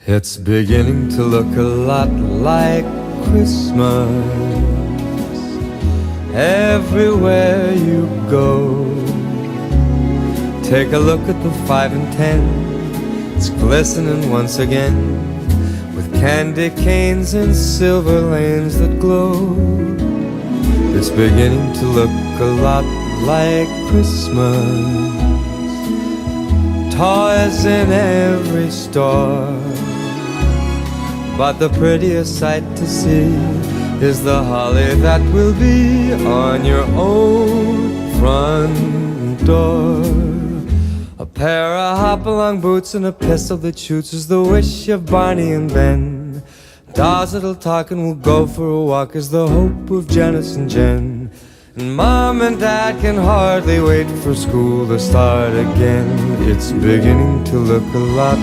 It's beginning to look a lot like Christmas everywhere you go. Take a look at the 5 and 10. It's glistening once again with candy canes and silver lanes that glow. It's beginning to look a lot like Christmas. Toys in every store, but the prettiest sight to see is the holly that will be on your own front door. A pair of hop-along boots and a pistol that shoots is the wish of Barney and Ben. Dolls that'll talk and will go for a walk is the hope of Janice and Jen. And Mom and Dad can hardly wait for school to start again. It's beginning to look a lot